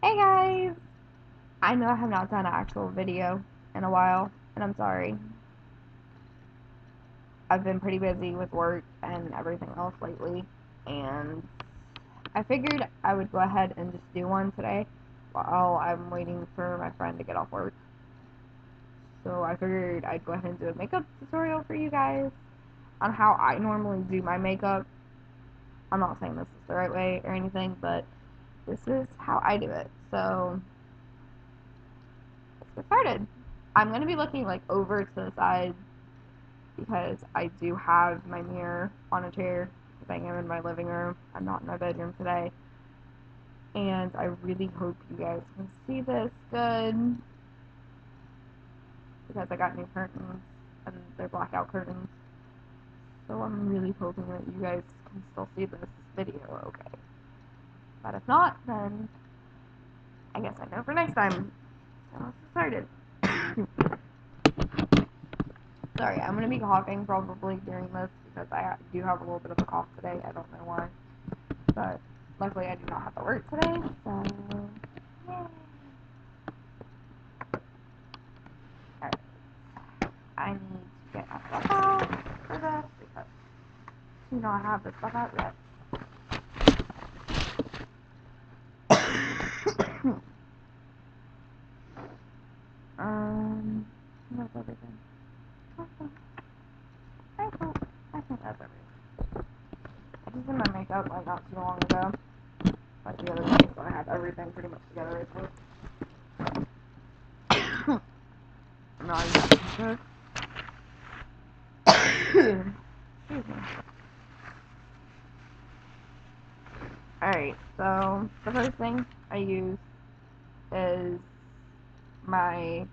Hey guys! I know I have not done an actual video in a while, and I'm sorry. I've been pretty busy with work and everything else lately, and I figured I would go ahead and just do one today while I'm waiting for my friend to get off work. So I figured I'd go ahead and do a makeup tutorial for you guys on how I normally do my makeup. I'm not saying this is the right way or anything, but this is how I do it. So let's get started. I'm going to be looking like over to the side because I do have my mirror on a chair because I am in my living room. I'm not in my bedroom today. And I really hope you guys can see this good because I got new curtains and they're blackout curtains. So I'm really hoping that you guys can still see this video okay. But if not, then I guess I know for next time. So let's get started. Sorry, I'm going to be coughing probably during this because I do have a little bit of a cough today. I don't know why. But luckily I do not have to work today, so yay. Alright, I need to get my stuff out for this because I do not have the stuff out yet. That's everything. I think that's everything. I just did my makeup like not too long ago, like the other day, so I have everything pretty much together, I think. I'm not even sure. Excuse me. Alright, so the first thing I use is my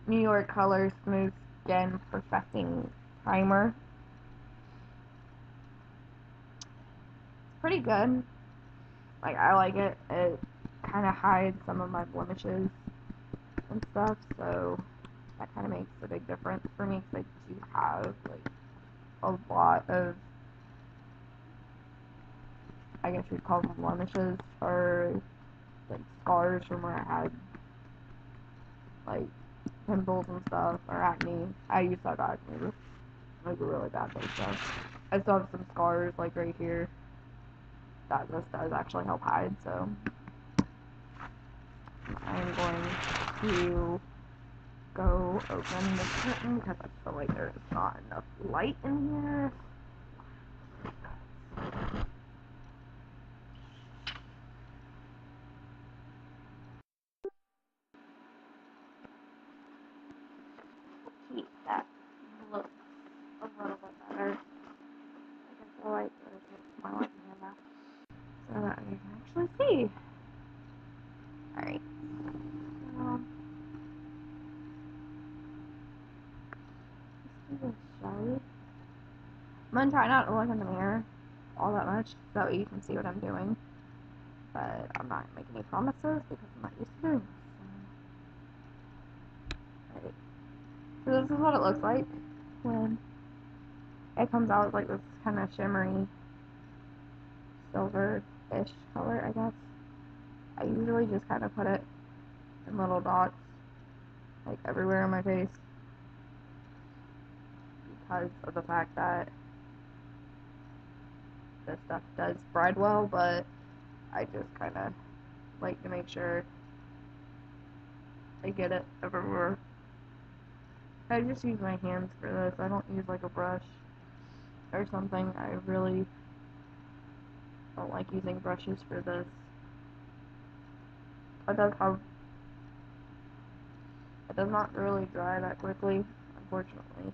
New York Color Smooth Skin Perfecting Primer. It's pretty good. Like, I like it. It kind of hides some of my blemishes and stuff, so that kind of makes a big difference for me because I do have, like, a lot of, I guess you'd call them blemishes, or, like, scars from where I had, like, pimples and stuff, or acne. I used to have acne, like, really badly, so I still have some scars, like, right here, that this does actually help hide, so I'm going to go open the curtain because I feel like there is not enough light in here. Keep that look a little bit better. Like I feel like there's more light in here now, so that you can actually see. Alright, so let's do this, shall we? I'm gonna try not to look in the mirror all that much so that way you can see what I'm doing. But I'm not making any promises because I'm not used to doing this. Alright. So this is what it looks like when it comes out with like this kind of shimmery silver-ish color, I guess. I usually just kind of put it in little dots like everywhere on my face because of the fact that this stuff does spread well, but I just kind of like to make sure I get it everywhere. I just use my hands for this. I don't use like a brush or something. I really don't like using brushes for this. It does not really dry that quickly, unfortunately.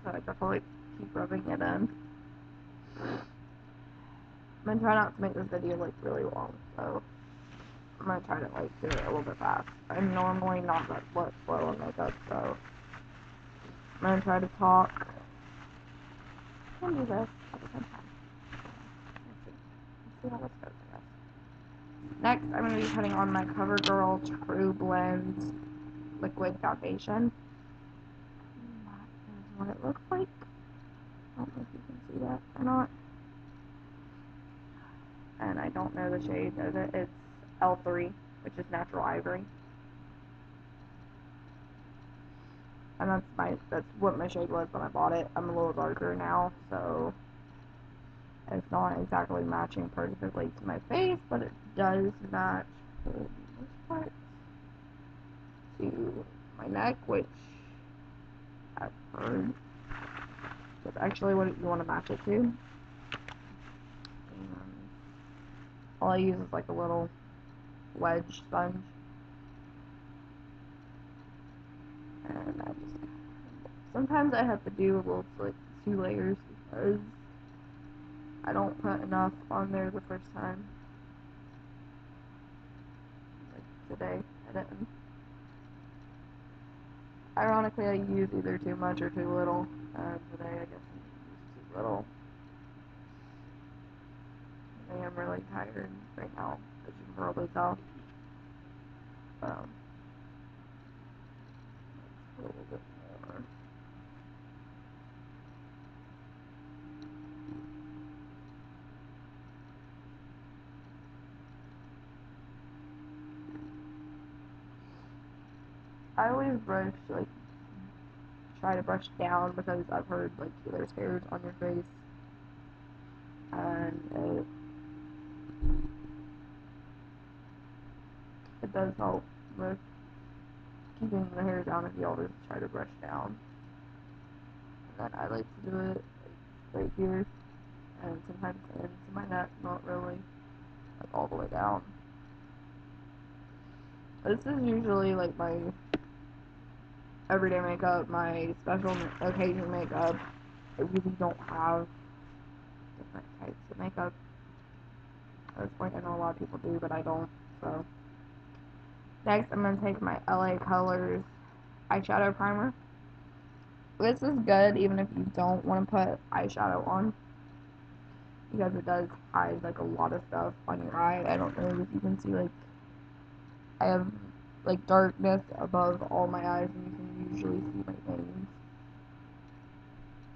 So I definitely keep rubbing it in. I'm gonna try not to make this video like really long, so I'm gonna try to like do it a little bit fast. I'm normally not that slow in makeup, so I'm gonna try to talk and do this at the same time. Let's see how this goes, I guess. Next, I'm gonna be putting on my CoverGirl True Blend Liquid Foundation. That is what it looks like. I don't know if you can see that or not. the shade of it. It's L3, which is natural ivory. And that's what my shade was when I bought it. I'm a little darker now, so it's not exactly matching perfectly to my face, but it does match for the most part to my neck, which I've heard is actually what you want to match it to. And all I use is like a little wedge sponge, and I just sometimes I have to do a little like 2 layers because I don't put enough on there the first time. Like today, I didn't. Ironically, I use either too much or too little. Today, I guess I used too little. I am really tired right now, as you can probably tell. A little bit more. I always brush, like, try to brush down because I've heard, like, there's hairs on your face. And it does help with keeping the hair down if you always try to brush down. And then I like to do it like, right here and sometimes into my neck, not really like all the way down. This is usually like my everyday makeup, my special occasion makeup. I really don't have different types of makeup. At this point, I know a lot of people do, but I don't. So next, I'm gonna take my LA Colors eyeshadow primer. This is good even if you don't want to put eyeshadow on, because it does hide like a lot of stuff on your eye. I don't know if you can see, like, I have like darkness above all my eyes, and you can usually see my veins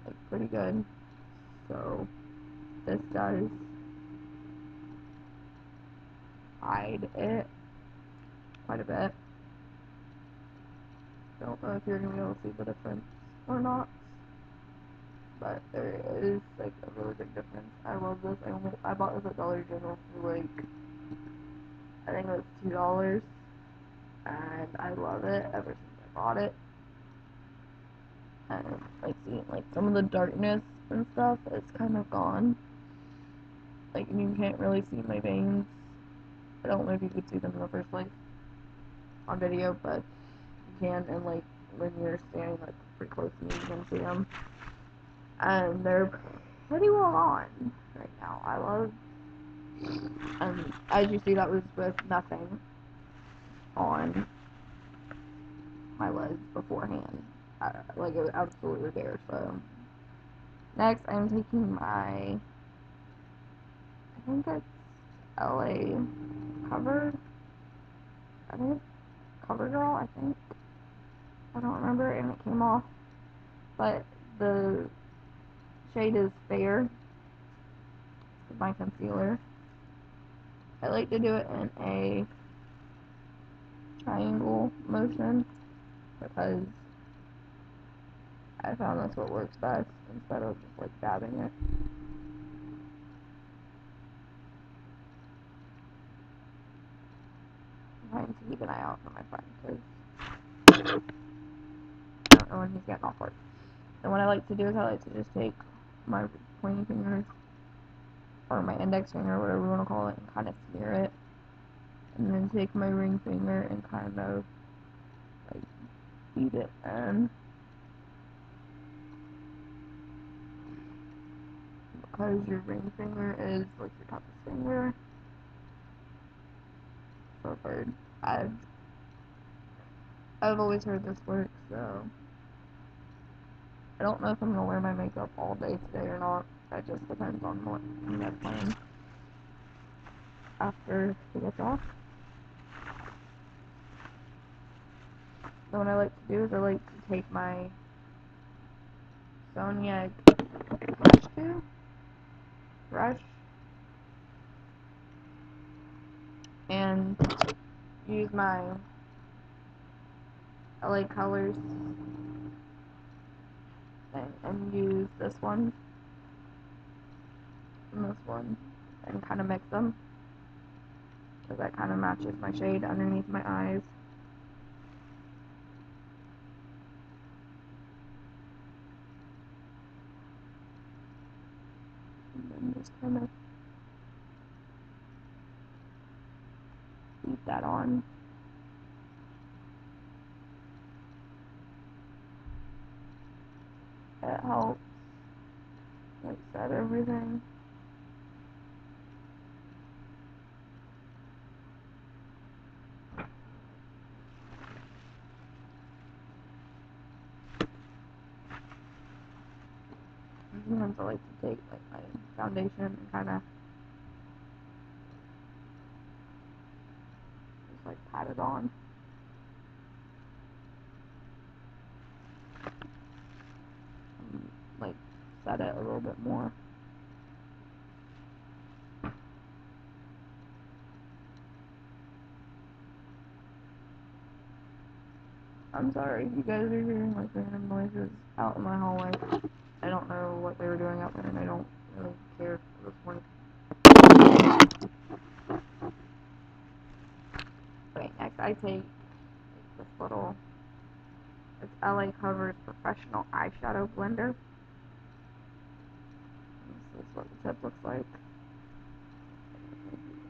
like pretty good. So this does hide it quite a bit. Don't know if you're gonna be able to see the difference or not, but there is like a really big difference. I love this. I bought this at Dollar General for like, I think it was $2, and I love it ever since I bought it. And like seeing like some of the darkness and stuff is kind of gone. Like you can't really see my veins. I don't know if you could see them in the first place on video, but you can, and like when you're standing like pretty close to me, you can see them. And they're pretty well on right now. I love, and as you see, that was with nothing on my lids beforehand. Like it was absolutely there. So next, I'm taking my, I think it's LA Cover. I think it's CoverGirl. I think, I don't remember, and it came off, but the shade is Fair. It's my concealer. I like to do it in a triangle motion because I found that's what works best instead of just like dabbing it. I'm trying to keep an eye out for my friend because I don't know when he's getting off work. And what I like to do is I like to just take my pointing fingers or my index finger, whatever you want to call it, and kind of smear it, and then take my ring finger and kind of like beat it in. Because your ring finger is like your toughest finger. So bird. I've always heard this works, so I don't know if I'm gonna wear my makeup all day today or not. That just depends on what we have planned after he gets off. So what I like to do is I like to take my Sonia brush use my LA Colors thing and use this one and this one and kind of mix them because that kind of matches my shade underneath my eyes. And then just kind of keep that on. It helps like set everything. Sometimes I like to take like my foundation and kind of just like pat it on. And, like set it a little bit more. I'm sorry if you guys are hearing like random noises out in my hallway. I don't know what they were doing out there and I don't really care at this point. Okay, next I take like, this little, it's LA Colors Professional Eyeshadow Blender. This is what the tip looks like.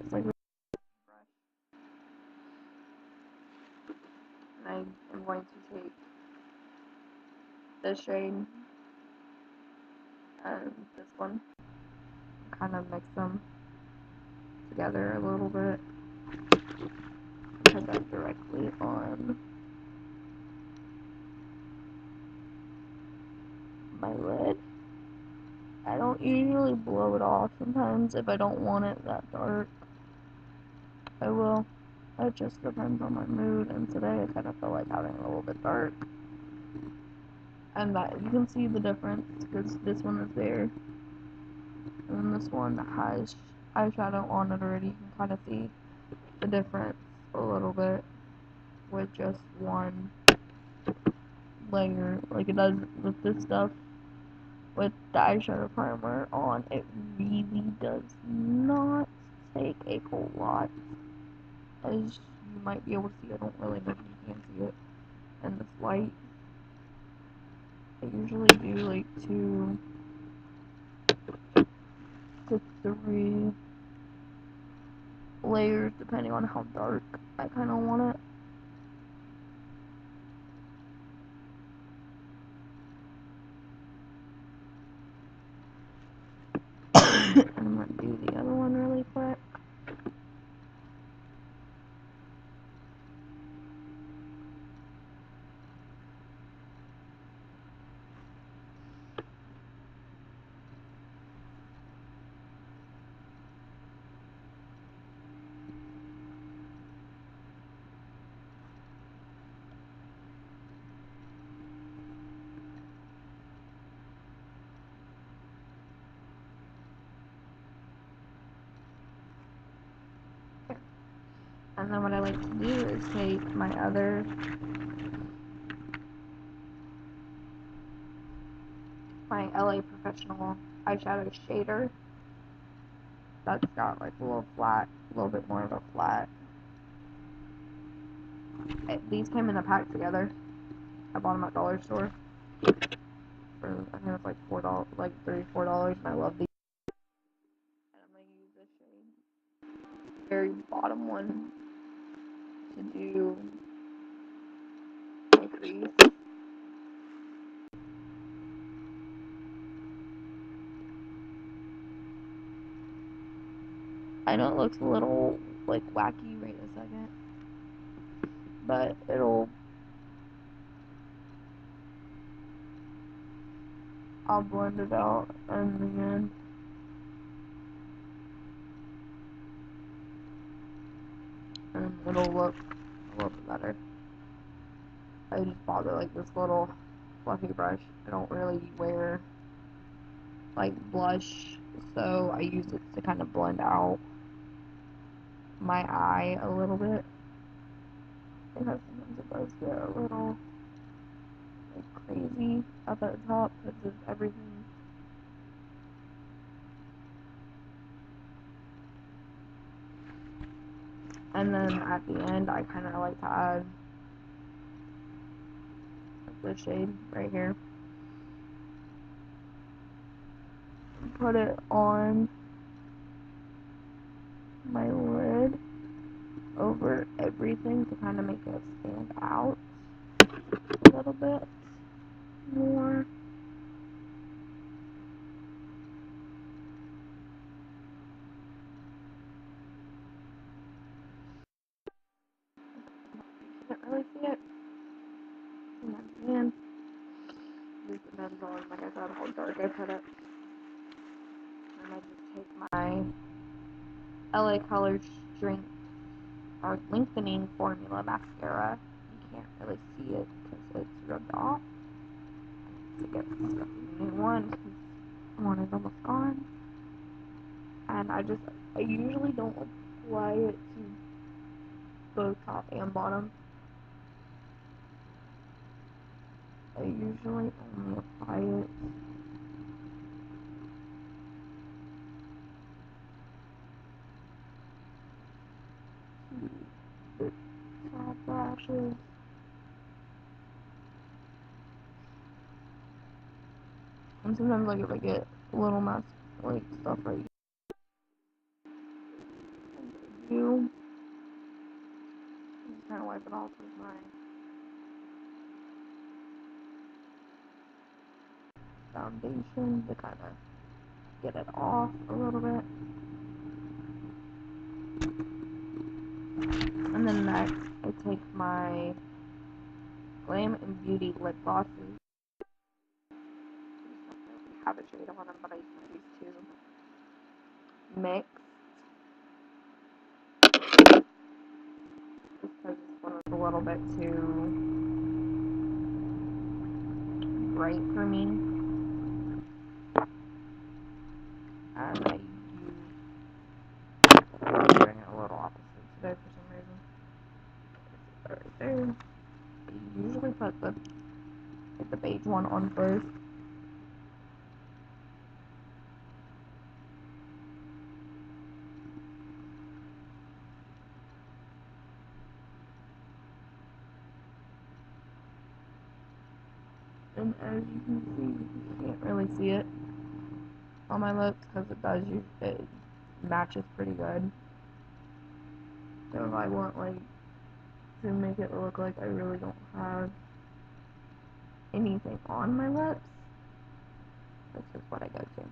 It's like a brush. And I am going to take this shade and this one, kind of mix them together a little bit, put that directly on my lid. I don't usually blow it off. Sometimes if I don't want it that dark, I will. It just depends on my mood, and today I kind of feel like having it a little bit dark. And that you can see the difference because this one is there, and this one has eyeshadow on it already. You can kind of see the difference a little bit with just one layer, like it does with this stuff. With the eyeshadow primer on, it really does not take a whole lot. As you might be able to see, I don't really know if you can see it in this light. I usually do like 2 to 3 layers depending on how dark I kind of want it. I'm gonna do the other one really quick. And then what I like to do is take my LA Professional eyeshadow shader. That's got like a little bit more of a flat. These came in a pack together. I bought them at Dollar Store for I think it was like $4, like $3 or $4, and I love these. And I'm gonna use this shade, very bottom one, to do my crease. I know it looks a little like wacky right a second, but I'll blend it out in the end. And it'll look a little bit better. I just bought like this little fluffy brush. I don't really wear like blush, so I use it to kind of blend out my eye a little bit. because sometimes it does get a little like crazy at the top because of everything. And then at the end, I kind of like to add the shade right here. Put it on my lid over everything to kind of make it stand out a little bit more. Can't really see it. And then just depends on, like I said, how dark I put it. And I just take my LA Color Strength or Lengthening Formula Mascara. You can't really see it because it's rubbed off. I need to get a new one because one is almost gone. And I usually don't apply it to both top and bottom. I usually only apply it to the top lashes. And sometimes like if I get a little mess like stuff right here, just kind of wipe it off with my foundation to kind of get it off a little bit. And then next, I take my Glam and Beauty lip glosses. I have a shade on them, but I use these two mixed. Just because this one was a little bit too bright for me. And I I'm doing it a little opposite today for some reason. Right there. I usually put the beige one on first. And as you can see, you can't really see it on my lips because it matches pretty good. So if I want like to make it look like I really don't have anything on my lips, this is what I go to.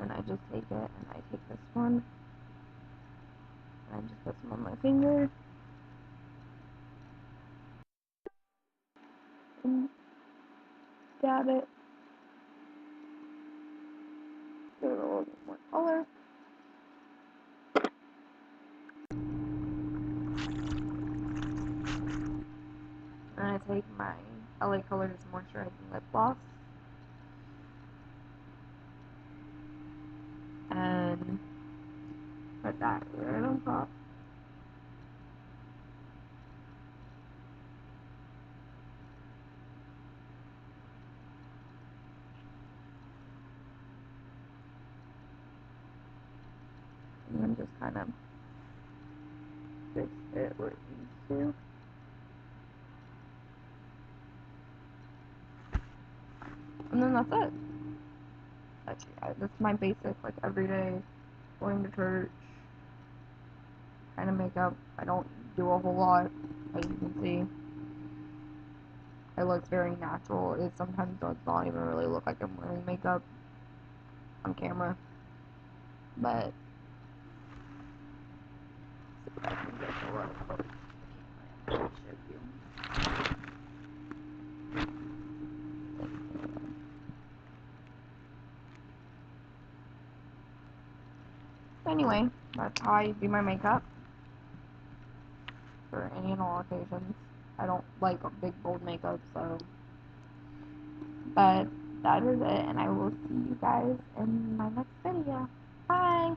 And I just take it and I take this one and I just put some on my finger and dab it. Give it a little bit more color. And I take my LA Colors Moisturizing Lip Gloss and put that right on top. And then just kind of fix it where it needs to. And then that's it. That's my basic, like, everyday going to church kind of makeup. I don't do a whole lot, as you can see. It looks very natural. It sometimes does not even really look like I'm wearing makeup on camera. But see if I can get a little close. I'll show you. So anyway, that's how I do my makeup for any and all occasions. I don't like big bold makeup, so. But that is it, and I will see you guys in my next video. Bye!